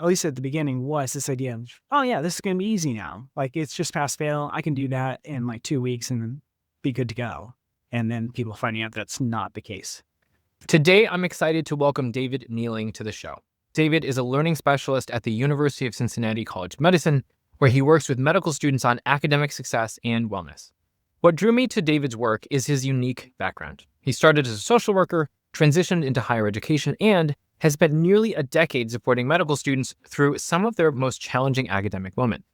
at least at the beginning, was this idea of, oh yeah, this is going to be easy now. Like it's just pass fail. I can do that in like 2 weeks and then be good to go. And then people finding out that's not the case. Today, I'm excited to welcome David Nealing to the show. David is a learning specialist at the University of Cincinnati College of Medicine, where he works with medical students on academic success and wellness. What drew me to David's work is his unique background. He started as a social worker, transitioned into higher education, and has spent nearly a decade supporting medical students through some of their most challenging academic moments.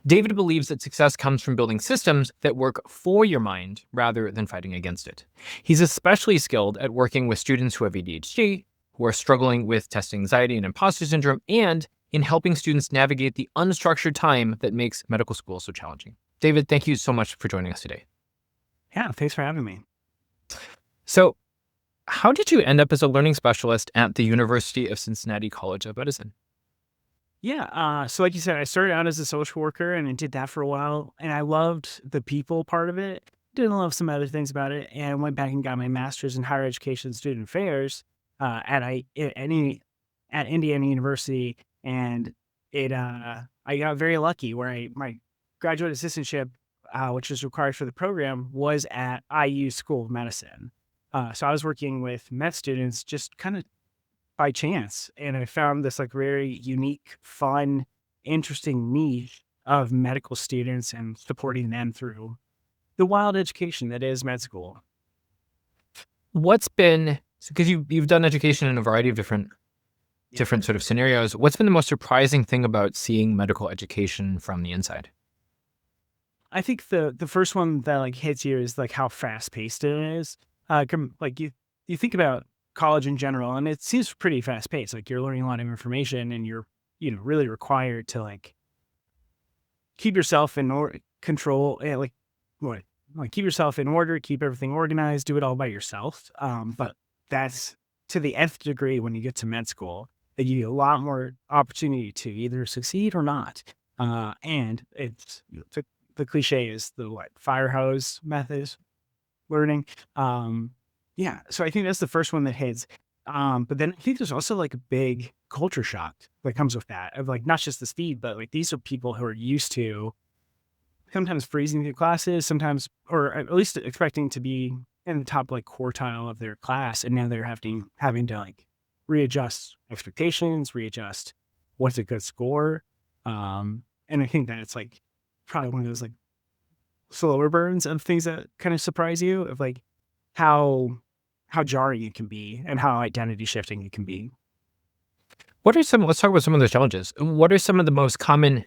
David believes that success comes from building systems that work for your mind rather than fighting against it. He's especially skilled at working with students who have ADHD, who are struggling with testing anxiety and imposter syndrome, and in helping students navigate the unstructured time that makes medical school so challenging. David, thank you so much for joining us today. Yeah, thanks for having me. So, how did you end up as a learning specialist at the University of Cincinnati College of Medicine? Yeah. So like you said, I started out as a social worker and I did that for a while. And I loved the people part of it. Didn't love some other things about it. And I went back and got my master's in higher education student affairs at Indiana University. And I got very lucky where my graduate assistantship, which is required for the program, was at IU School of Medicine. So I was working with med students just kind of by chance. And I found this like very unique, fun, interesting niche of medical students and supporting them through the wild education that is med school. What's been, because you've done education in a variety of different sort of scenarios, what's been the most surprising thing about seeing medical education from the inside? I think the first one that like hits you is like how fast paced it is. Like you think about college in general, and it seems pretty fast paced. Like you're learning a lot of information, and you're really required to like keep yourself in control, and like keep yourself in order, keep everything organized, do it all by yourself. But that's to the nth degree when you get to med school. That you get a lot more opportunity to either succeed or not. And it's the cliche is the fire hose methods learning. Yeah, so I think that's the first one that hits. But then I think there's also like a big culture shock that comes with that of like not just the speed, but like these are people who are used to sometimes freezing through classes, sometimes, or at least expecting to be in the top like quartile of their class, and now they're having to like readjust expectations, readjust what's a good score. And I think that it's like probably one of those like slower burns of things that kind of surprise you of like how jarring it can be and how identity shifting it can be. Let's talk about some of those challenges. What are some of the most common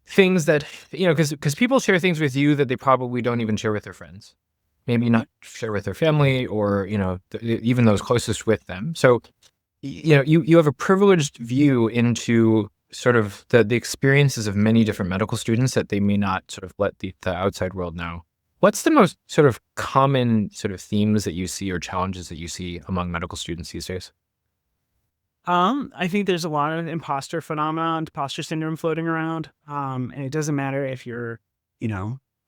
things that, because people share things with you that they probably don't even share with their friends, maybe not share with their family or, even those closest with them. So, you have a privileged view into sort of the experiences of many different medical students that they may not sort of let the outside world know. What's the most sort of common sort of themes that you see or challenges that you see among medical students these days? I think there's a lot of imposter syndrome floating around. And it doesn't matter if you're,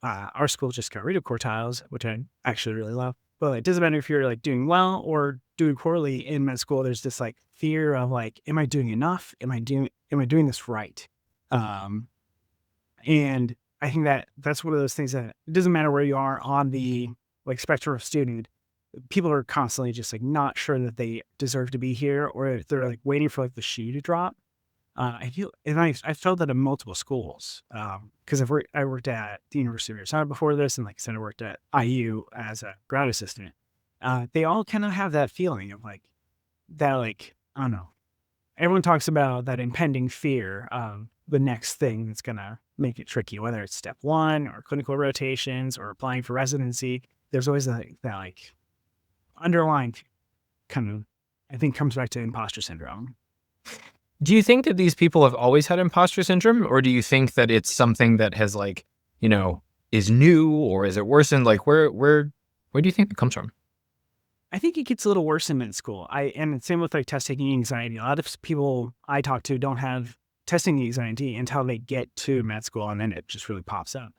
our school just got rid of quartiles, which I actually really love. But it doesn't matter if you're like doing well or doing poorly in med school. There's this like fear of like, am I doing enough? Am I doing this right? And I think that's one of those things that it doesn't matter where you are on the like spectrum of student. People are constantly just like not sure that they deserve to be here, or they're like waiting for like the shoe to drop. I felt that in multiple schools because I worked at the University of Arizona before this, and like I said, I worked at IU as a grad assistant. They all kind of have that feeling of like that, like I don't know. Everyone talks about that impending fear of the next thing that's gonna make it tricky, whether it's step one or clinical rotations or applying for residency. There's always that like underlying kind of, I think, comes back to imposter syndrome. Do you think that these people have always had imposter syndrome, or do you think that it's something that has like, is new, or is it worsened? Like where do you think it comes from? I think it gets a little worse in med school. And same with like test taking anxiety. A lot of people I talk to don't have testing anxiety until they get to med school, and then it just really pops up.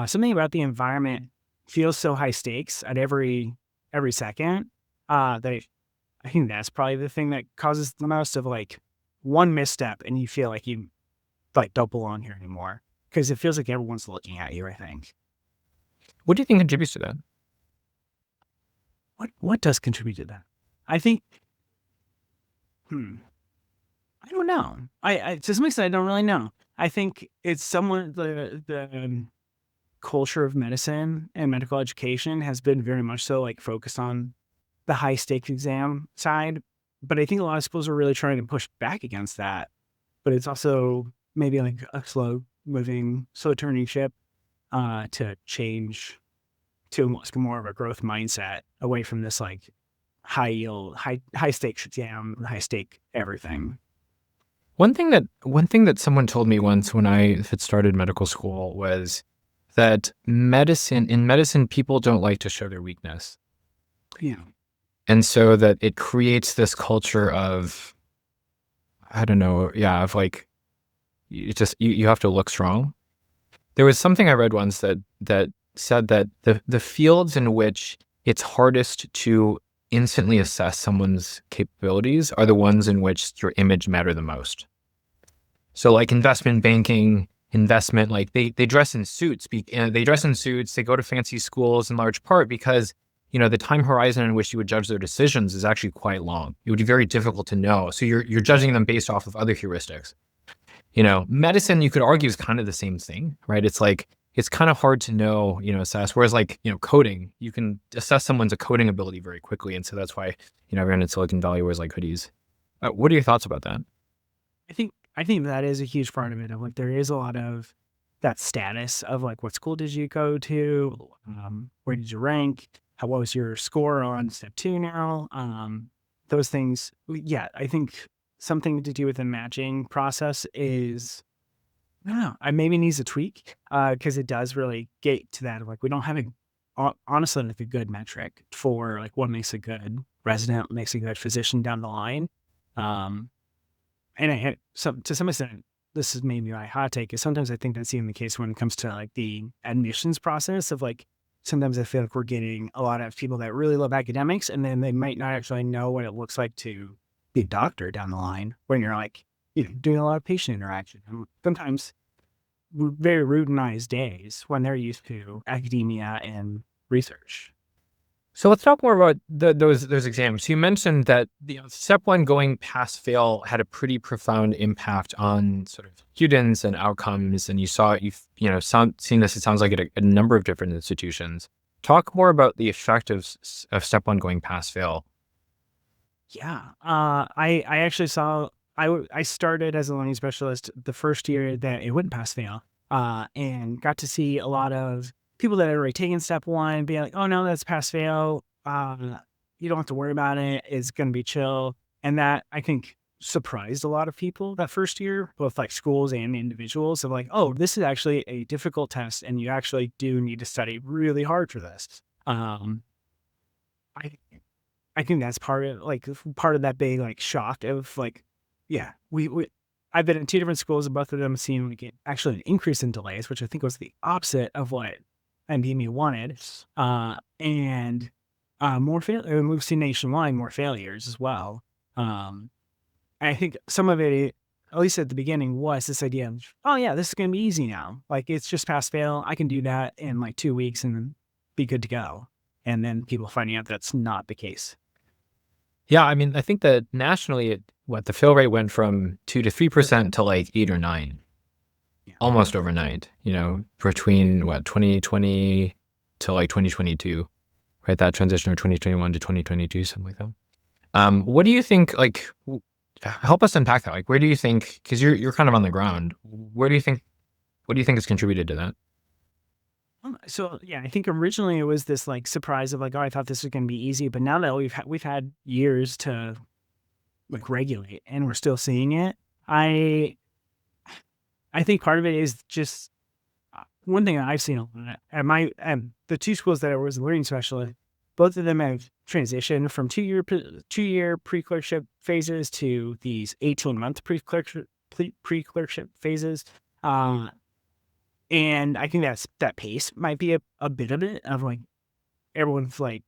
Something about the environment feels so high stakes at every second that I think that's probably the thing that causes the most of like one misstep and you feel like you like don't belong here anymore because it feels like everyone's looking at you. I think. What do you think contributes to that? What does contribute to that? I think. Hmm. I don't know. I to some extent I don't really know. I think it's somewhat the culture of medicine and medical education has been very much so like focused on the high stakes exam side. But I think a lot of schools are really trying to push back against that. But it's also maybe like a slow turning ship to change to much more of a growth mindset away from this like high yield, high stakes exam, high stake everything. One thing that someone told me once when I had started medical school was that in medicine people don't like to show their weakness. Yeah. And so that it creates this culture of, I don't know, yeah, of like you have to look strong. There was something I read once that said that the fields in which it's hardest to instantly assess someone's capabilities are the ones in which your image matter the most. So like investment banking, investment, like they dress in suits. They dress in suits. They go to fancy schools in large part because the time horizon in which you would judge their decisions is actually quite long. It would be very difficult to know. So you're judging them based off of other heuristics. Medicine, you could argue, is kind of the same thing, right? It's like it's kind of hard to know, assess. Whereas like coding, you can assess someone's coding ability very quickly, and so that's why everyone in Silicon Valley wears like hoodies. What are your thoughts about that? I think that is a huge part of it. Of like there is a lot of that status of like what school did you go to, where did you rank, what was your score on step two now, those things. Yeah, I think something to do with the matching process is I don't know. I maybe needs a tweak because it does really get to that of like we don't have honestly like a good metric for like what makes a good resident, makes a good physician down the line. Um, and to some extent, this is maybe my hot take is sometimes I think that's even the case when it comes to like the admissions process of like sometimes I feel like we're getting a lot of people that really love academics and then they might not actually know what it looks like to be a doctor down the line when you're like, doing a lot of patient interaction. And sometimes very routinized days when they're used to academia and research. So let's talk more about those exams. You mentioned that step one going pass fail had a pretty profound impact on sort of students and outcomes, and seen this. It sounds like at a number of different institutions. Talk more about the effect of step one going pass fail. Yeah. I actually saw, I started as a learning specialist the first year that it wouldn't pass fail, and got to see a lot of people that had already taken step one be like, oh no, that's pass fail. You don't have to worry about it. It's going to be chill. And that I think surprised a lot of people that first year, both like schools and individuals of like, oh, this is actually a difficult test and you actually do need to study really hard for this. I I think that's part of that big like shock of like, yeah, we I've been in two different schools and both of them seem like actually an increase in delays, which I think was the opposite of what NBME wanted. And more fail. We've seen nationwide more failures as well. I think some of it, at least at the beginning, was this idea of, oh yeah, this is gonna be easy now. Like it's just pass fail. I can do that in like 2 weeks and then be good to go. And then people finding out that's not the case. Yeah, I mean, I think that nationally, the fail rate went from 2 to 3% to like 8 or 9, Yeah. almost overnight. Between 2020 to like 2022, right? That transition, or 2021 to 2022, something like that. What do you think? Like, help us unpack that. Like, where do you think? Because you're kind of on the ground. Where do you think? What do you think has contributed to that? So yeah, I think originally it was this like surprise of like, oh, I thought this was going to be easy, but now that we've had years to like regulate and we're still seeing it, I I think part of it is just one thing that I've seen a lot at my the two schools that I was a learning specialist, both of them have transitioned from 2 year pre-clerkship phases to these 18-month pre-clerkship phases. And I think that pace might be a bit of it of like everyone's like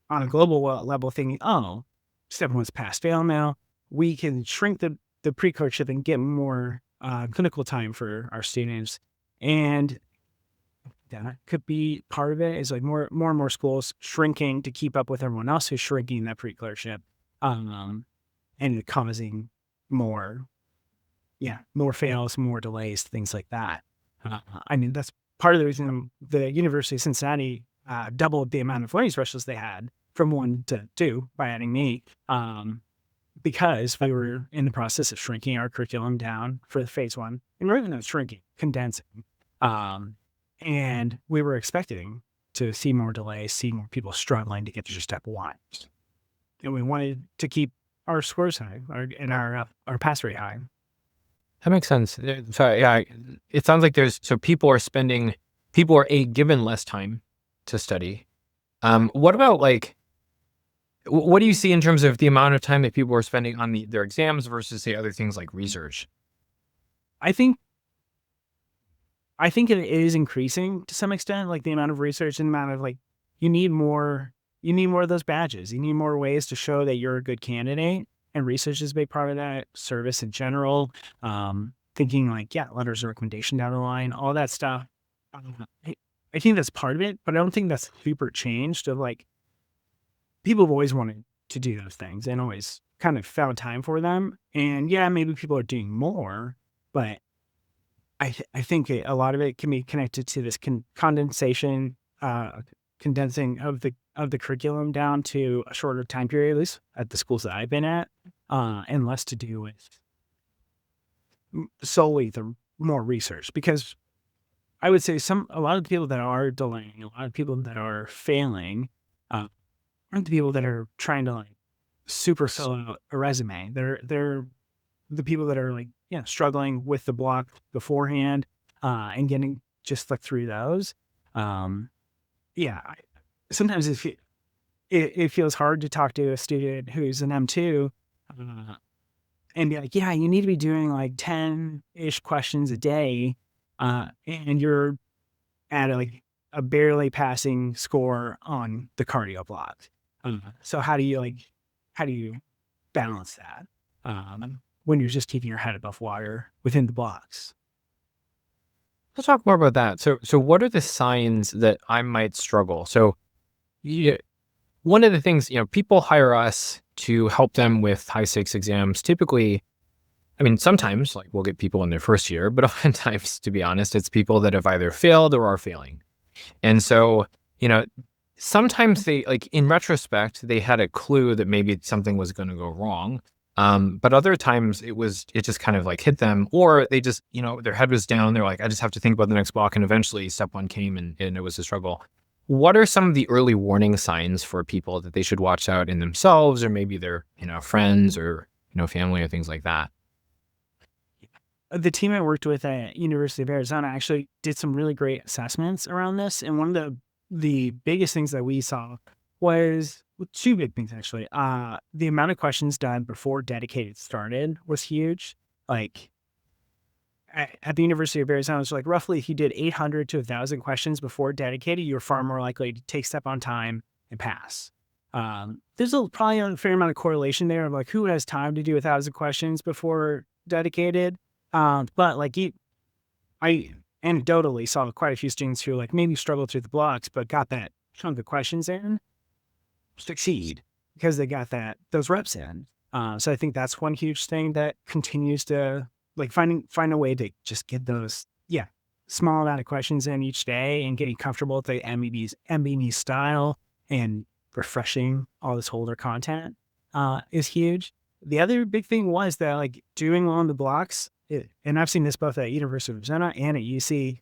on a global level thinking, oh, step one's pass fail now. We can shrink the pre-clerkship and get more clinical time for our students. And that could be part of it, is like more and more schools shrinking to keep up with everyone else who's shrinking that pre-clerkship, and causing more, more fails, more delays, things like that. I mean, that's part of the reason the University of Cincinnati doubled the amount of learning specialists they had from 1 to 2 by adding me, because we were in the process of shrinking our curriculum down for the phase 1, and we're even not shrinking, condensing. And we were expecting to see more delays, see more people struggling to get through step 1. And we wanted to keep our scores high, and our pass rate high. That makes sense. So yeah, it sounds like people are given less time to study. What about what do you see in terms of the amount of time that people are spending on their exams versus say other things like research? I think it is increasing to some extent, like the amount of research and the amount of you need more of those badges. You need more ways to show that you're a good candidate, and research is a big part of that. Service in general, thinking letters of recommendation down the line, all that stuff. I think that's part of it, but I don't think that's super changed. Of people have always wanted to do those things and always kind of found time for them. And maybe people are doing more, but I think a lot of it can be connected to this condensing of the curriculum down to a shorter time period, at least at the schools that I've been at, and less to do with solely the more research. Because I would say a lot of the people that are delaying, a lot of people that are failing, aren't the people that are trying to super fill out a resume. They're the people that are struggling with the block beforehand, and getting just through those. Sometimes it feels hard to talk to a student who's an M2, and be like, you need to be doing 10-ish questions a day, and you're at a barely passing score on the cardio block. So how do you balance that when you're just keeping your head above water within the blocks? Let's talk more about that. So what are the signs that I might struggle? So one of the things, people hire us to help them with high stakes exams. Typically, I mean, sometimes we'll get people in their first year, but oftentimes, to be honest, it's people that have either failed or are failing. And so, sometimes they in retrospect, they had a clue that maybe something was going to go wrong. But other times it just kind of hit them, or they just, their head was down. They're I just have to think about the next block. And eventually step 1 came and it was a struggle. What are some of the early warning signs for people that they should watch out in themselves, or maybe their, friends or, family or things like that? The team I worked with at University of Arizona actually did some really great assessments around this. And one of the biggest things that we saw was 2 big things, actually. The amount of questions done before dedicated started was huge. At the University of Arizona, it's roughly if you did 800 to 1,000 questions before dedicated, you're far more likely to take step on time and pass. There's probably a fair amount of correlation there of who has time to do 1,000 questions before dedicated. But I anecdotally saw quite a few students who maybe struggled through the blocks, but got that chunk of questions in, succeed because they got those reps in. So I think that's one huge thing that continues to find a way to just get those small amount of questions in each day, and getting comfortable with the NBME style and refreshing all this older content is huge. The other big thing was that doing well on the blocks, and I've seen this both at University of Arizona and at UC,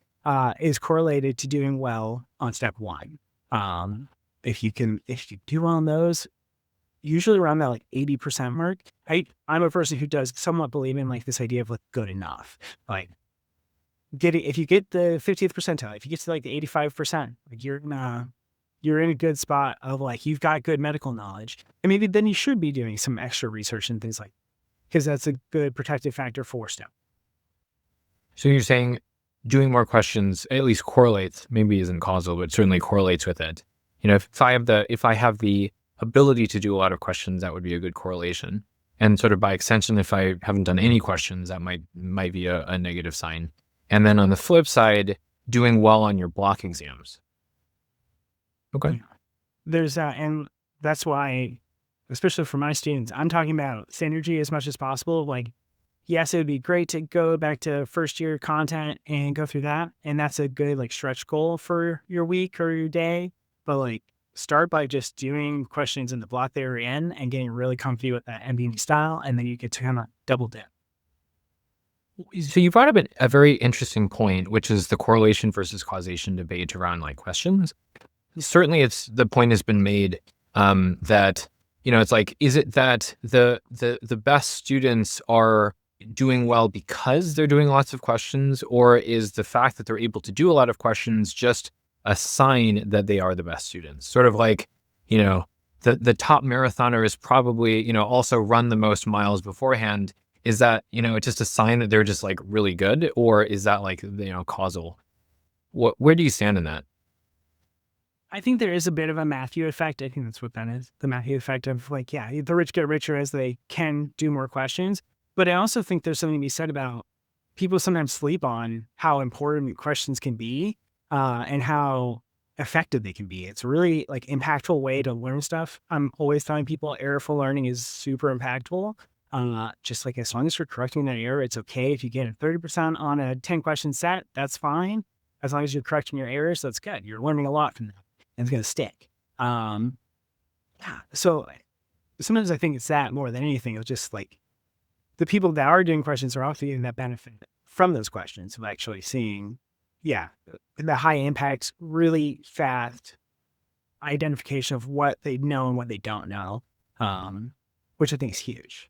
is correlated to doing well on step 1. If you do well on those, usually around that 80% mark. I'm a person who does somewhat believe in this idea of good enough. If you get the 50th percentile, if you get to the 85%, you're in a good spot of you've got good medical knowledge, and maybe then you should be doing some extra research and things because that's a good protective factor for step. So you're saying doing more questions at least correlates, maybe isn't causal, but certainly correlates with it. If I have the ability to do a lot of questions, that would be a good correlation. And sort of by extension, if I haven't done any questions, that might be a negative sign. And then on the flip side, doing well on your block exams. Okay. Yeah. There's and that's why, especially for my students, I'm talking about synergy as much as possible. Like, yes, it would be great to go back to first year content and go through that. And that's a good like stretch goal for your week or your day. But like start by just doing questions in the block that you're in and getting really comfy with that NBME style. And then you get to kind of double dip. So you brought up a very interesting point, which is the correlation versus causation debate around like questions. Certainly, the point has been made that it's like, is it that the best students are doing well because they're doing lots of questions, or is the fact that they're able to do a lot of questions just a sign that they are the best students? Sort of like, the top marathoner is probably also run the most miles beforehand. Is that it's just a sign that they're just like really good, or is that like causal? Where do you stand in that? I think there is a bit of a Matthew effect. I think that's what that is. The Matthew effect of like, yeah, the rich get richer as they can do more questions. But I also think there's something to be said about people sometimes sleep on how important questions can be and how effective they can be. It's a really like impactful way to learn stuff. I'm always telling people errorful learning is super impactful. Just like as long as you're correcting that error, it's okay. If you get a 30% on a 10 question set, that's fine. As long as you're correcting your errors, that's good. You're learning a lot from that. And it's going to stick. Yeah. So sometimes I think it's that more than anything. It's just like the people that are doing questions are also getting that benefit from those questions of actually seeing, yeah, the high impact, really fast identification of what they know and what they don't know, which I think is huge.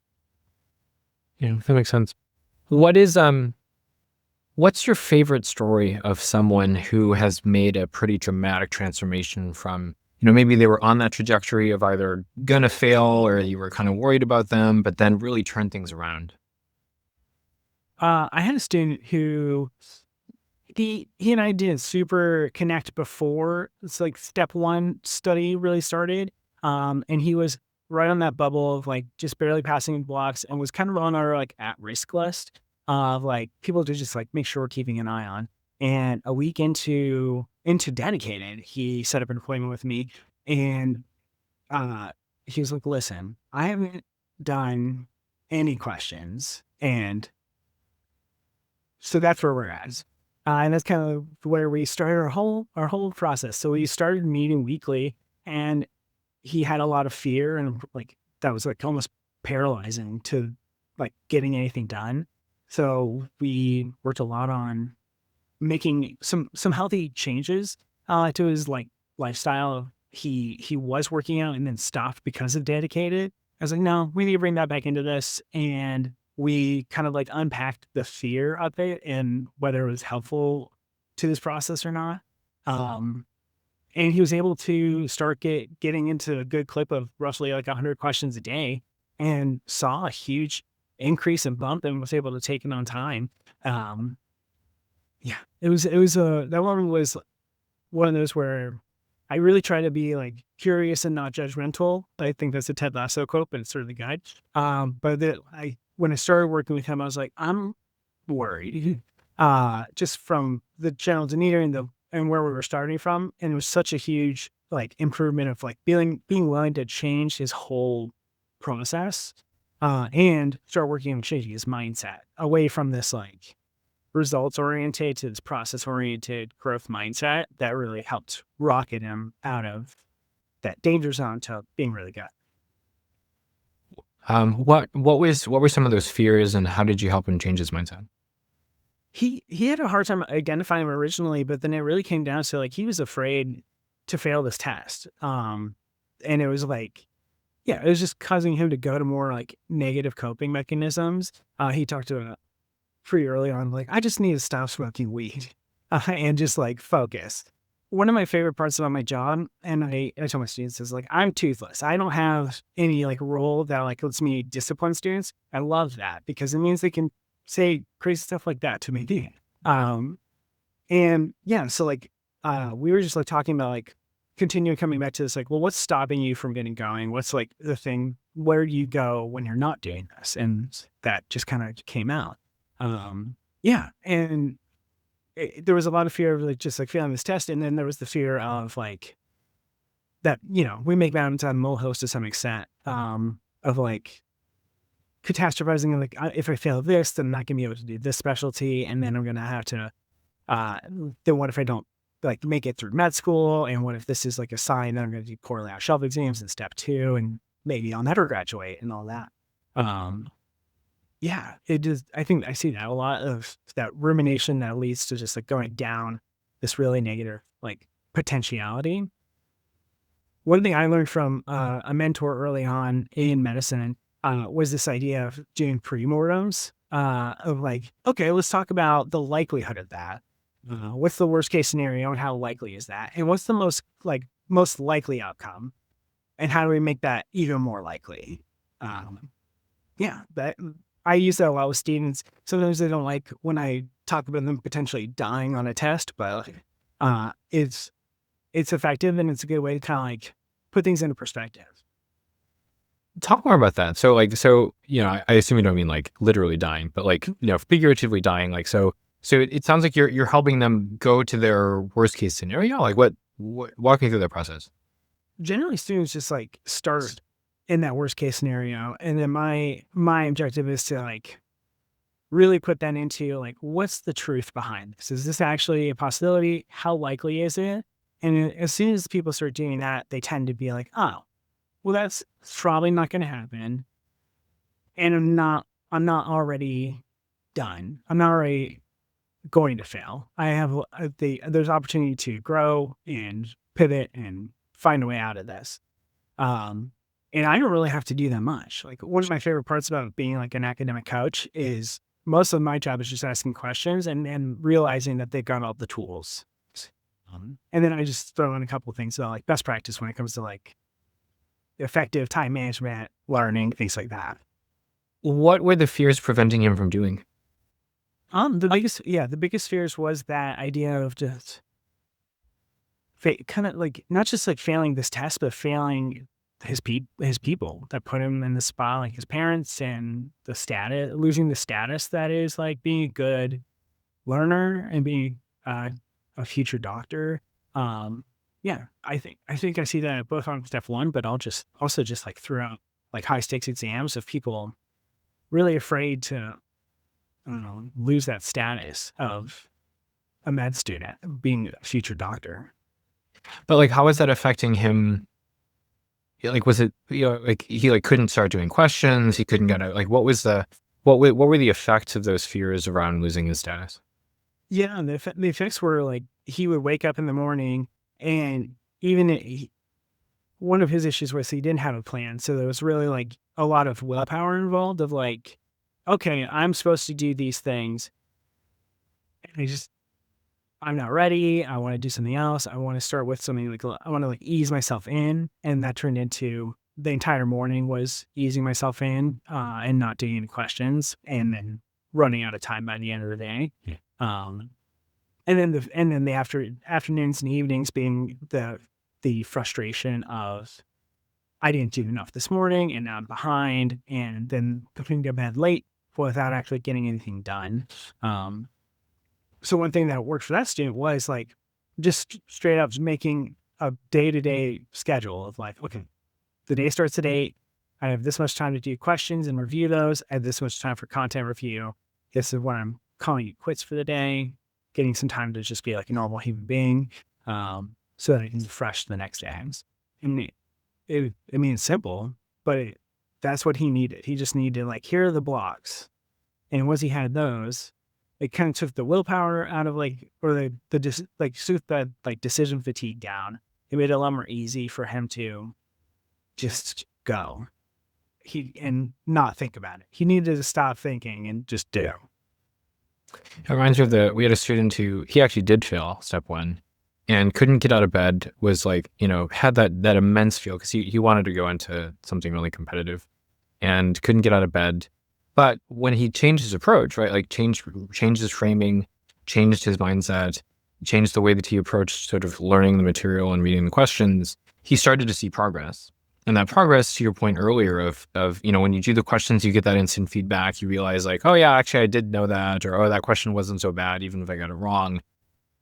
Yeah, that makes sense. What's your favorite story of someone who has made a pretty dramatic transformation from, maybe they were on that trajectory of either gonna fail or you were kind of worried about them, but then really turned things around? I had a student who he and I didn't super connect before it's like step one study really started. And he was right on that bubble of like just barely passing blocks and was kind of on our like at risk list of like people to just like make sure we're keeping an eye on. And a week into dedicated, he set up an appointment with me and he was like, listen, I haven't done any questions. And so that's where we're at. And that's kind of where we started our whole process. So we started meeting weekly and he had a lot of fear and like that was like almost paralyzing to like getting anything done. So we worked a lot on making some healthy changes to his like lifestyle. He was working out and then stopped because of dedicated. I was like, no, we need to bring that back into this. And we kind of like unpacked the fear of it and whether it was helpful to this process or not. And he was able to start getting into a good clip of roughly like 100 questions a day and saw a huge increase in bump and was able to take it on time. Yeah, it was that one was one of those where I really try to be like curious and not judgmental. I think that's a Ted Lasso quote, but it's sort of the guide. When I started working with him, I was like, I'm worried, just from the general demeanor and where we were starting from. And it was such a huge like improvement of like being willing to change his whole process, and start working on changing his mindset away from this like results oriented to this process oriented growth mindset that really helped rocket him out of that danger zone to being really good. What were some of those fears and how did you help him change his mindset? He had a hard time identifying them originally, but then it really came down to like he was afraid to fail this test. And it was like, yeah, it was just causing him to go to more like negative coping mechanisms. He talked to pretty early on, like, I just need to stop smoking weed and just like focus. One of my favorite parts about my job, and I tell my students is like, I'm toothless. I don't have any like role that like lets me discipline students. I love that because it means they can say crazy stuff like that to me. And yeah, so like, we were just like talking about like continue coming back to this, like, well, what's stopping you from getting going? What's like the thing, where do you go when you're not doing this? And that just kind of came out. Yeah. And there was a lot of fear of like, just like failing this test. And then there was the fear of like that, we make mountains out of molehills to some extent, of like catastrophizing. Like, if I fail this, then I'm not gonna be able to do this specialty. And then I'm going to have to, then what if I don't like make it through med school? And what if this is like a sign that I'm going to do poorly on shelf exams in step 2 and maybe I'll never graduate and all that. Yeah, it just, I think I see that a lot of that rumination that leads to just like going down this really negative like potentiality. One thing I learned from a mentor early on in medicine was this idea of doing premortems, of like, okay, let's talk about the likelihood of that. What's the worst case scenario and how likely is that? And what's the most likely outcome? And how do we make that even more likely? Yeah, that I use that a lot with students. Sometimes they don't like when I talk about them potentially dying on a test, but it's effective and it's a good way to kind of like put things into perspective. Talk more about that. So I assume you don't mean like literally dying, but like, figuratively dying. Like, so it sounds like you're helping them go to their worst case scenario. Like what walk me through that process. Generally, students just like start in that worst case scenario. And then my objective is to like really put that into like, what's the truth behind this? Is this actually a possibility? How likely is it? And as soon as people start doing that, they tend to be like, oh, well, that's probably not going to happen. And I'm not already done. I'm not already going to fail. I have there's opportunity to grow and pivot and find a way out of this. And I don't really have to do that much. Like, one of my favorite parts about being like an academic coach is most of my job is just asking questions and realizing that they've got all the tools. And then I just throw in a couple of things about like best practice when it comes to like effective time management, learning, things like that. What were the fears preventing him from doing? The biggest fears was that idea of just kind of like not just like failing this test, but failing his people that put him in the spot, like his parents, and the status, losing the status that is like being a good learner and being a future doctor. Yeah, I think I see that both on step 1, but I'll just also just like throughout like high stakes exams of people really afraid to, I don't know, lose that status of a med student being a future doctor. But like, how is that affecting him? Like, was it, like he like couldn't start doing questions? He couldn't get out. Like, what were the effects of those fears around losing his status? Yeah, the effects were like he would wake up in the morning and one of his issues was he didn't have a plan. So there was really like a lot of willpower involved of like, okay, I'm supposed to do these things. And I'm not ready. I want to do something else. I want to start with something like, I want to like ease myself in. And that turned into the entire morning was easing myself in and not doing any questions and then running out of time by the end of the day. Yeah. And then the afternoons and evenings being the frustration of I didn't do enough this morning and now I'm behind, and then going to bed late without actually getting anything done. So one thing that worked for that student was like just straight up making a day-to-day schedule of like, okay, the day starts at 8. I have this much time to do questions and review those. I have this much time for content review. This is when I'm calling it quits for the day, getting some time to just be like a normal human being, so that I can be fresh the next day. And it's simple, but that's what he needed. He just needed like, here are the blocks. And once he had those, it kind of took the willpower out of like, or took that like decision fatigue down. It made it a lot more easy for him to just go. And not think about it. He needed to stop thinking and just do. It reminds me of we had a student who, he actually did fail step 1 and couldn't get out of bed, was like, had that immense feel because he wanted to go into something really competitive and couldn't get out of bed. But when he changed his approach, right, like changed his framing, changed his mindset, changed the way that he approached sort of learning the material and reading the questions, he started to see progress. And that progress, to your point earlier of, when you do the questions, you get that instant feedback. You realize like, oh yeah, actually I did know that, or, oh, that question wasn't so bad, even if I got it wrong.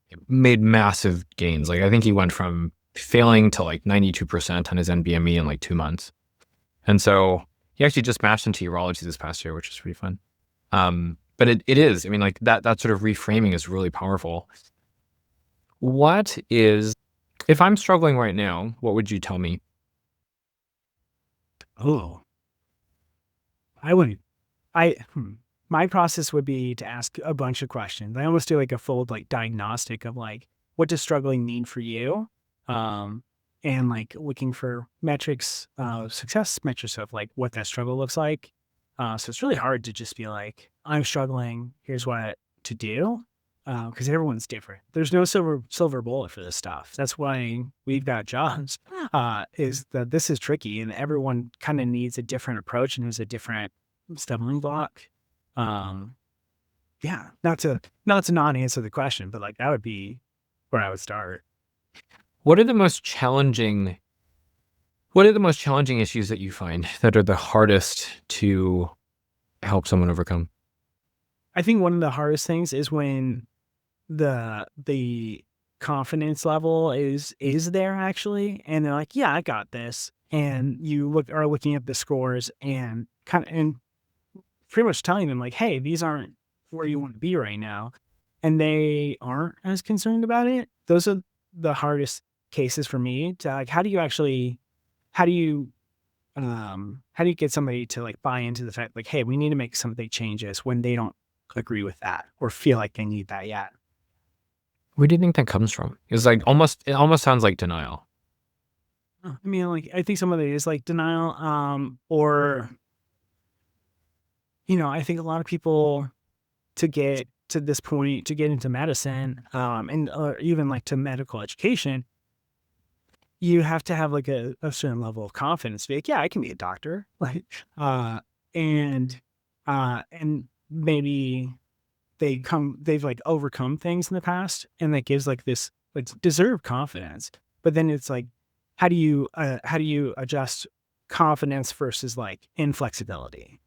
It made massive gains. Like I think he went from failing to like 92% on his NBME in like 2 months. And so he actually just matched into urology this past year, which is pretty fun. But it is, I mean, like that sort of reframing is really powerful. If I'm struggling right now, what would you tell me? Oh, I wouldn't. I my process would be to ask a bunch of questions. I almost do like a full like diagnostic of like what does struggling mean for you, um, and like looking for metrics, success metrics of like what that struggle looks like. So it's really hard to just be like, I'm struggling. Here's what to do, because everyone's different. There's no silver bullet for this stuff. That's why we've got jobs. Is that this is tricky, and everyone kind of needs a different approach and has a different stumbling block. Um, yeah, not answer the question, but like that would be where I would start. What are the most challenging What are the most challenging issues that you find that are the hardest to help someone overcome? I think one of the hardest things is when the confidence level is there actually, and they're like, yeah, I got this. And you are looking at the scores and pretty much telling them like, hey, these aren't where you want to be right now. And they aren't as concerned about it. Those are the hardest cases for me to like, how do you how do you get somebody to like buy into the fact like, hey, we need to make some big changes when they don't agree with that or feel like they need that yet? Where do you think that comes from? It almost sounds like denial. I mean, like I think some of it is like denial, or I think a lot of people to get to this point, to get into medicine, and even like to medical education, you have to have like a certain level of confidence. Be like, yeah, I can be a doctor, like, uh, and and maybe they've like overcome things in the past, and that gives like this like deserved confidence. But then it's like, how do you adjust confidence versus like inflexibility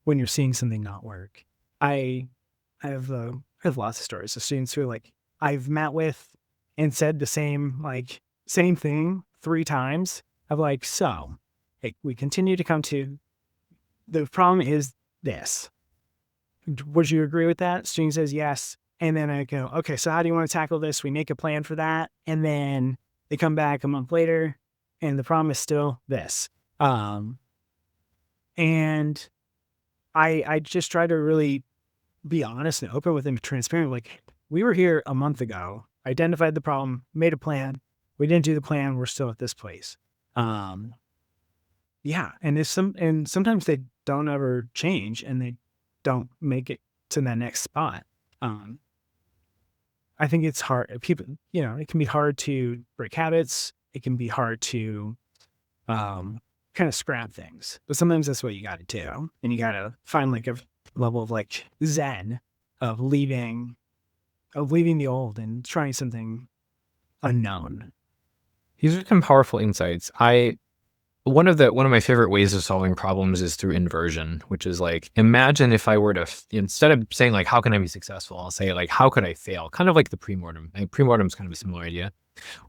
when you're seeing something not work? I I have lots of stories of students who like I've met with and said the same thing 3 times. Of like, so hey, we continue to come to the problem is this. Would you agree with that? Student says yes. And then I go, okay, so how do you want to tackle this? We make a plan for that. And then they come back a month later and the problem is still this. Um, and I just try to really be honest and open with them, transparent. Like, we were here a month ago, identified the problem, made a plan. We didn't do the plan. We're still at this place. Um, yeah. And sometimes they don't ever change and they don't make it to that next spot. Um, I think it's hard. People, it can be hard to break habits. It can be hard to kind of scrap things. But sometimes that's what you got to do. And you got to find like a level of like zen of leaving the old and trying something unknown. These are some powerful insights. One of my favorite ways of solving problems is through inversion, which is like, imagine if I were to, instead of saying like, how can I be successful? I'll say like, how could I fail? Kind of like the premortem. Like, premortem is kind of a similar idea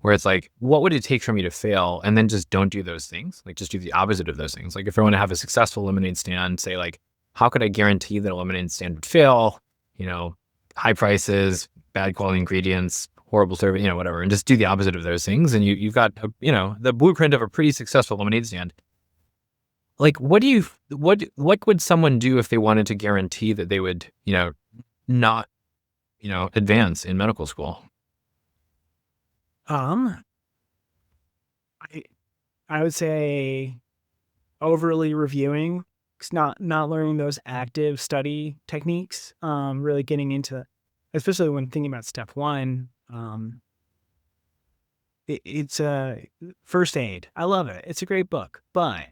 where it's like, what would it take for me to fail? And then just don't do those things. Like just do the opposite of those things. Like if I want to have a successful lemonade stand, say like, how could I guarantee that a lemonade stand would fail? High prices, bad quality ingredients, horrible service, whatever, and just do the opposite of those things. And you've got, the blueprint of a pretty successful lemonade stand. Like, what would someone do if they wanted to guarantee that they would, not, advance in medical school? Um, I, I would say overly reviewing, not learning those active study techniques, really getting into, especially when thinking about step one, it's a first aid. I love it. It's a great book, but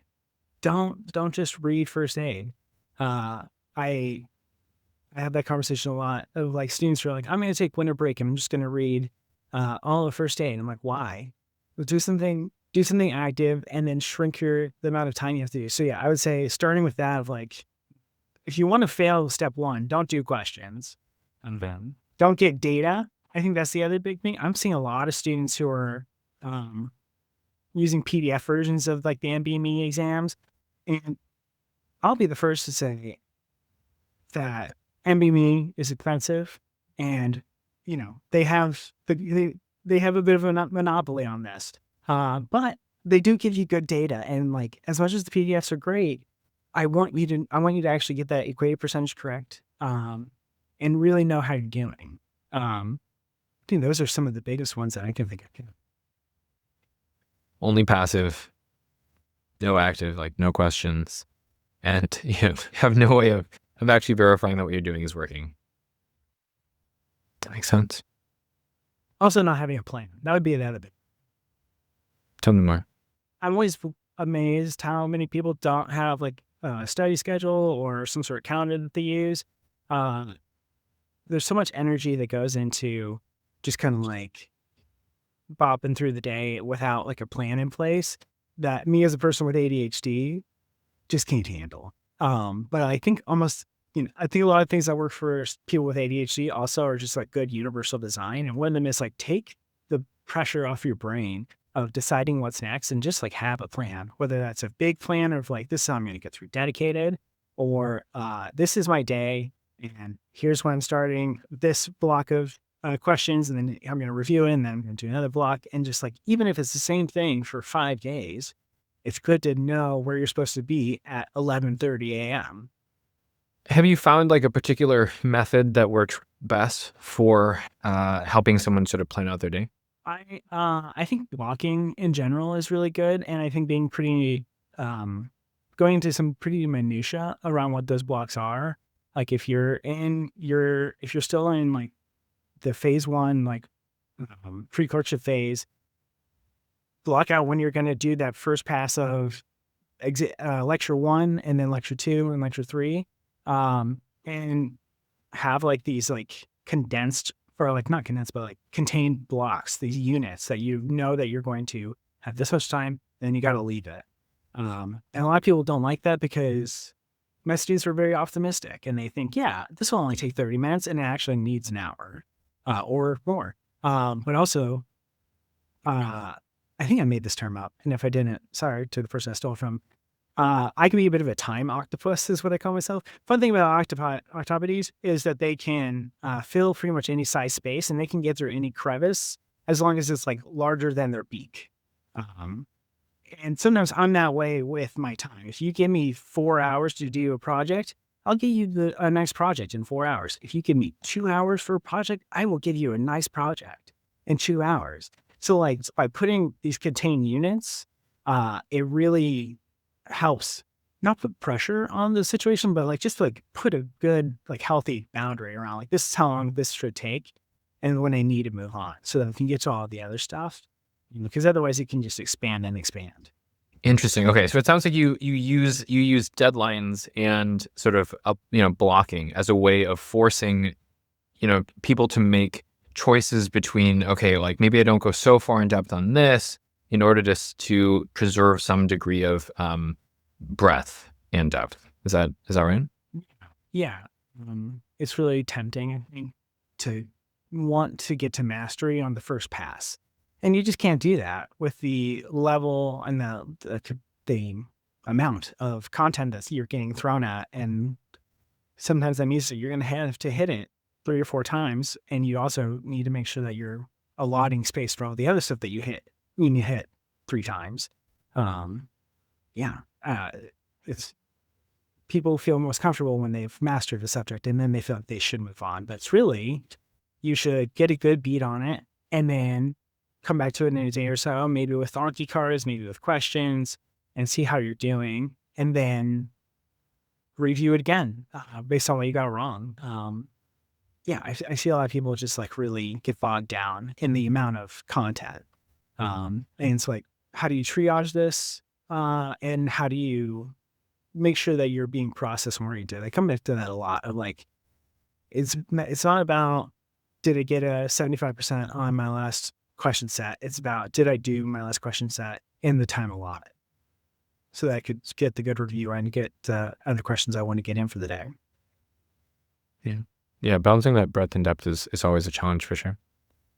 don't just read first aid. I I have that conversation a lot of like students who are like, I'm going to take winter break. I'm just going to read all of first aid. I'm like, why? Well, do something active and then shrink the amount of time you have to do. So yeah, I would say starting with that of like, if you want to fail step one, don't do questions. And then don't get data. I think that's the other big thing. I'm seeing a lot of students who are um, using PDF versions of like the NBME exams. And I'll be the first to say that NBME is expensive and, they have they have a bit of a monopoly on this. But they do give you good data. And like, as much as the PDFs are great, I want you to actually get that equated percentage correct. And really know how you're doing. I think those are some of the biggest ones that I can think of. Only passive, no active, like no questions, and you have no way of actually verifying that what you're doing is working. That makes sense. Also, not having a plan. That would be another big. Tell me more. I'm always amazed how many people don't have like a study schedule or some sort of calendar that they use. There's so much energy that goes into just kind of like bopping through the day without like a plan in place that me as a person with ADHD just can't handle. But I think I think a lot of things that work for people with ADHD also are just like good universal design. And one of them is like take the pressure off your brain of deciding what's next and just like have a plan, whether that's a big plan of like, this is how I'm going to get through dedicated, or this is my day and here's when I'm starting this block of questions, and then I'm going to review it, and then I'm going to do another block. And just like, even if it's the same thing for 5 days, it's good to know where you're supposed to be at 11:30 a.m. Have you found like a particular method that works best for helping someone sort of plan out their day? I think blocking in general is really good, and I think being pretty going into some pretty minutia around what those blocks are. Like if you're still in like the phase one, like pre-courtship phase, block out when you're going to do that first pass of lecture 1 and then lecture 2 and lecture 3, and have like these like condensed, or like not condensed, but like contained blocks, these units that that you're going to have this much time, then you got to leave it. And a lot of people don't like that because my students are very optimistic and they think, yeah, this will only take 30 minutes and it actually needs an hour or more. But also, I think I made this term up. And if I didn't, sorry to the person I stole it from. I can be a bit of a time octopus is what I call myself. Fun thing about octopodes is that they can fill pretty much any size space and they can get through any crevice as long as it's like larger than their beak. And sometimes I'm that way with my time. If you give me 4 hours to do a project, I'll give you a nice project in 4 hours. If you give me 2 hours for a project, I will give you a nice project in 2 hours. So like by putting these contained units, it really helps not put pressure on the situation, but like just like put a good, like healthy boundary around like, this is how long this should take. And when I need to move on so that we can get to all the other stuff, because otherwise it can just expand and expand. Interesting. Okay. So it sounds like you use deadlines and sort of, blocking as a way of forcing, people to make choices between, okay, like maybe I don't go so far in depth on this in order to preserve some degree of breadth and depth. Is that right? Yeah. It's really tempting, I think, to want to get to mastery on the first pass. And you just can't do that with the level and the amount of content that you're getting thrown at. And sometimes that means that you're going to have to hit it 3 or 4 times. And you also need to make sure that you're allotting space for all the other stuff that you hit when you hit 3 times. It's people feel most comfortable when they've mastered the subject and then they feel like they should move on. But it's really, you should get a good beat on it and then come back to it in a day or so, maybe with Anki cards, maybe with questions, and see how you're doing. And then review it again based on what you got wrong. I see a lot of people just like really get bogged down in the amount of content. And it's like, how do you triage this? And how do you make sure that you're being process oriented? I come back to that a lot of like, It's not about did I get a 75% on my last question set. It's about did I do my last question set in the time allotted so that I could get the good review and get other questions I want to get in for the day. Yeah. Yeah. Balancing that breadth and depth is always a challenge for sure.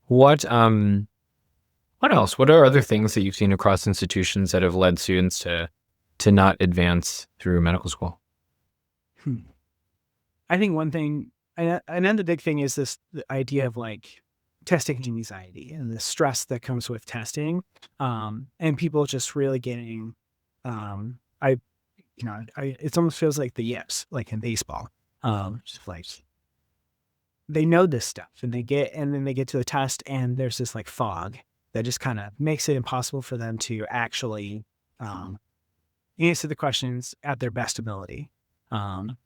What else? What are other things that you've seen across institutions that have led students to not advance through medical school? Hmm. I think one thing, and then the big thing is the idea of like testing anxiety and the stress that comes with testing, and people just really getting, I, it almost feels like the yips, like in baseball, just like they know this stuff and then they get to the test and there's this like fog that just kind of makes it impossible for them to actually um, answer the questions at their best ability. Um,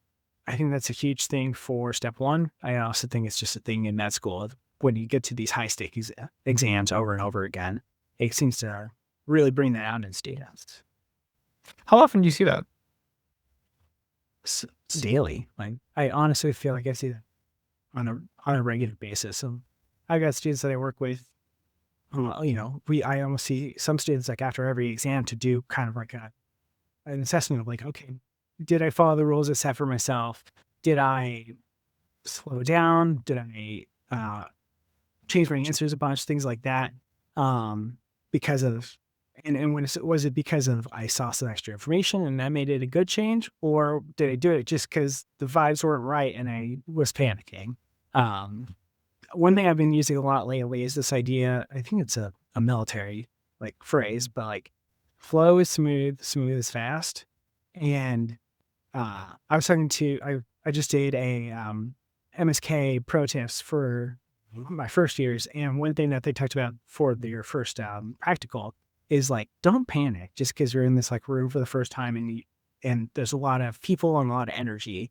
I think that's a huge thing for step one. I also think it's just a thing in med school. When you get to these high stakes exams over and over again, it seems to really bring that out in students. How often do you see that? Daily. Like I honestly feel like I see that on a regular basis. So I've got students that I work with. I almost see some students like after every exam to do kind of like an assessment of like, okay, did I follow the rules I set for myself? Did I slow down? Did I change my answers a bunch? Things like that. Because of, and was it because of I saw some extra information and that made it a good change? Or did I do it just because the vibes weren't right and I was panicking? One thing I've been using a lot lately is this idea. I think it's a military like phrase, but like flow is smooth, smooth is fast. And I was talking to I just did a MSK pro tips for my first years, and one thing that they talked about for their first practical is like don't panic just because you're in this like room for the first time and there's a lot of people and a lot of energy.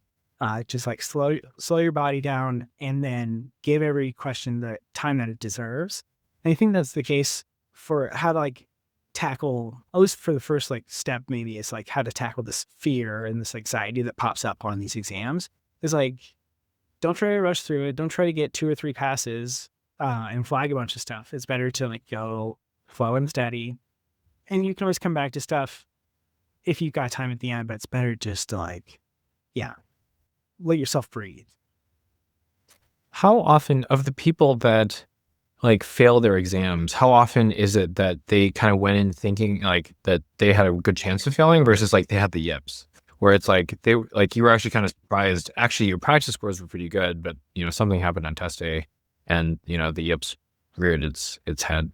Just like slow your body down and then give every question the time that it deserves. And I think that's the case for how to like tackle, at least for the first like step, maybe it's like how to tackle this fear and this anxiety that pops up on these exams. Is like, don't try to rush through it. Don't try to get 2 or 3 passes and flag a bunch of stuff. It's better to like go slow and steady. And you can always come back to stuff if you've got time at the end, but it's better just to like, yeah, let yourself breathe. How often of the people that like fail their exams, how often is it that they kind of went in thinking like that they had a good chance of failing versus like they had the yips, where it's like they like you were actually kind of surprised. Actually, your practice scores were pretty good, but something happened on test day, and the yips reared its head.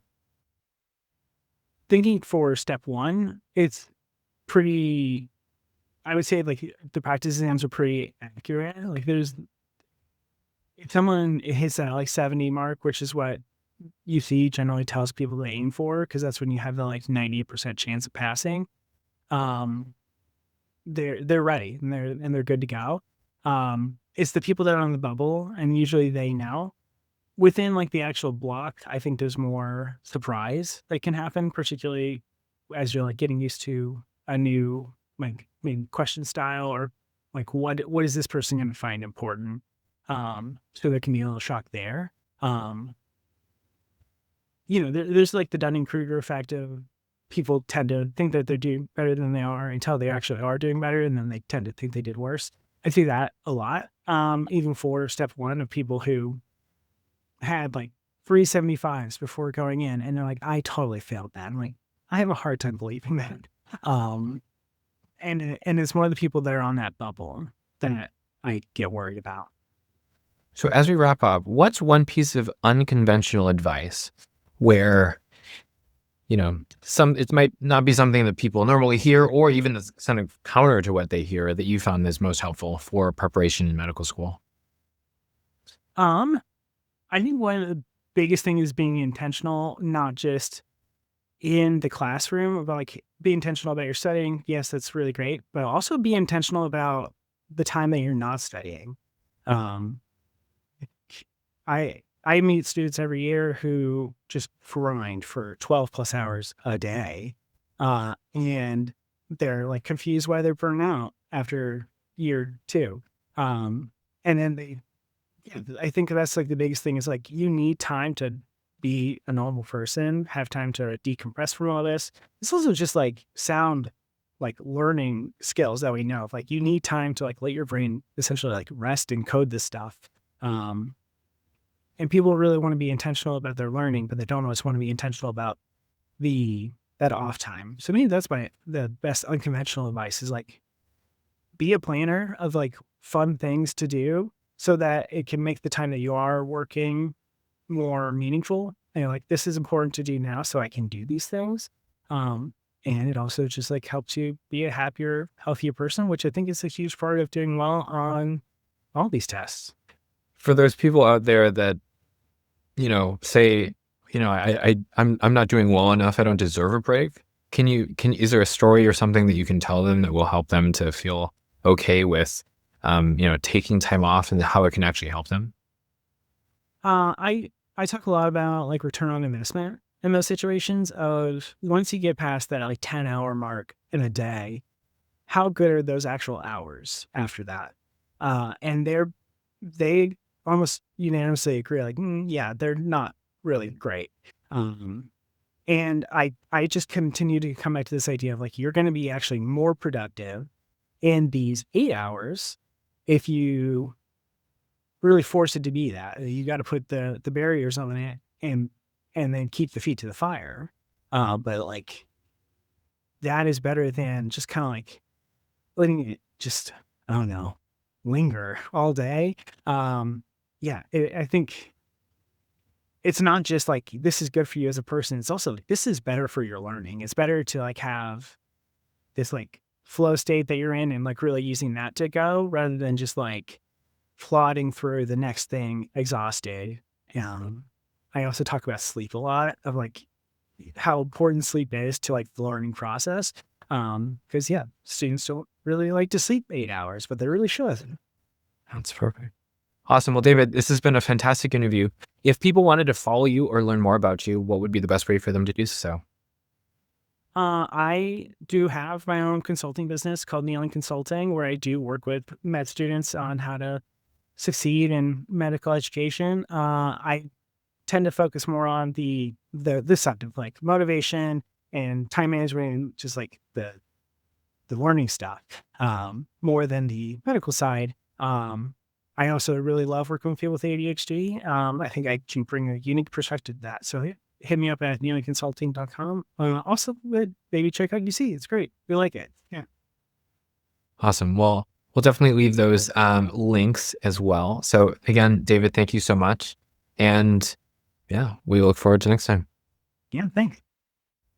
Thinking for step one, it's pretty, I would say like the practice exams are pretty accurate. Like if someone hits that like 70 mark, which is what UC generally tells people to aim for, because that's when you have the like 90% chance of passing. They're ready and they're good to go. It's the people that are on the bubble, and usually they know. Within like the actual block, I think there's more surprise that can happen, particularly as you're like getting used to a new question style or like what is this person going to find important. So there can be a little shock there. There's like the Dunning-Kruger effect of people tend to think that they're doing better than they are until they actually are doing better, and then they tend to think they did worse. I see that a lot, even for step one of people who had like 375s before going in, and they're like, I totally failed that. I'm like, I have a hard time believing that. And it's one of the people that are on that bubble that I get worried about. So as we wrap up, what's one piece of unconventional advice where it might not be something that people normally hear, or even that's kind of counter to what they hear, that you found is most helpful for preparation in medical school? I think one of the biggest things is being intentional, not just in the classroom, about like be intentional about your studying. Yes, that's really great, but also be intentional about the time that you're not studying. I meet students every year who just grind for 12 plus hours a day. And they're like confused why they're burnt out after year 2. And then Yeah, I think that's like the biggest thing is like you need time to be a normal person, have time to decompress from all this. It's also just like sound like learning skills that we know of. Like you need time to like let your brain essentially like rest and code this stuff. Um, and people really want to be intentional about their learning, but they don't always want to be intentional about the that off time. So maybe that's the best unconventional advice is like be a planner of like fun things to do so that it can make the time that you are working more meaningful. And you're like, this is important to do now so I can do these things. And it also just like helps you be a happier, healthier person, which I think is a huge part of doing well on all these tests. For those people out there that, say, I'm not doing well enough, I don't deserve a break. Is there a story or something that you can tell them that will help them to feel okay with, taking time off and how it can actually help them? I talk a lot about like return on investment in those situations of once you get past that like 10-hour mark in a day, how good are those actual hours after that? And they almost unanimously agree, like, yeah, they're not really great. Um, and I just continue to come back to this idea of like, you're going to be actually more productive in these 8 hours if you really force it to be that. You got to put the barriers on it and then keep the feet to the fire. But like that is better than just kind of like letting it just, I don't know, linger all day. Yeah, I think it's not just like this is good for you as a person. It's also like, this is better for your learning. It's better to like have this like flow state that you're in and like really using that to go rather than just like plodding through the next thing exhausted. I also talk about sleep a lot of like how important sleep is to like the learning process. Because yeah, students don't really like to sleep 8 hours, but they really should. That's perfect. Awesome. Well, David, this has been a fantastic interview. If people wanted to follow you or learn more about you, what would be the best way for them to do so? I do have my own consulting business called Kneeling Consulting, where I do work with med students on how to succeed in medical education. I tend to focus more on this side of like motivation and time management and just like the learning stuff, more than the medical side. I also really love working with people with ADHD. I think I can bring a unique perspective to that. So hit me up at kneelingconsulting.com. Also, maybe check out UC. It's great. We like it. Yeah. Awesome. Well, we'll definitely leave those links as well. So again, David, thank you so much. And yeah, we look forward to next time. Yeah. Thanks.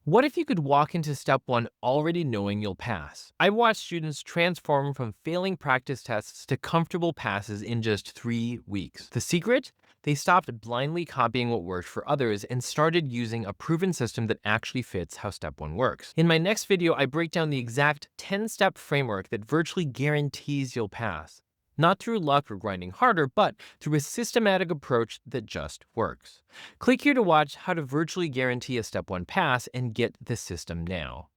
What if you could walk into step one already knowing you'll pass? I've watched students transform from failing practice tests to comfortable passes in just 3 weeks. The secret? They stopped blindly copying what worked for others and started using a proven system that actually fits how step one works. In my next video, I break down the exact 10-step framework that virtually guarantees you'll pass. Not through luck or grinding harder, but through a systematic approach that just works. Click here to watch how to virtually guarantee a step one pass and get the system now.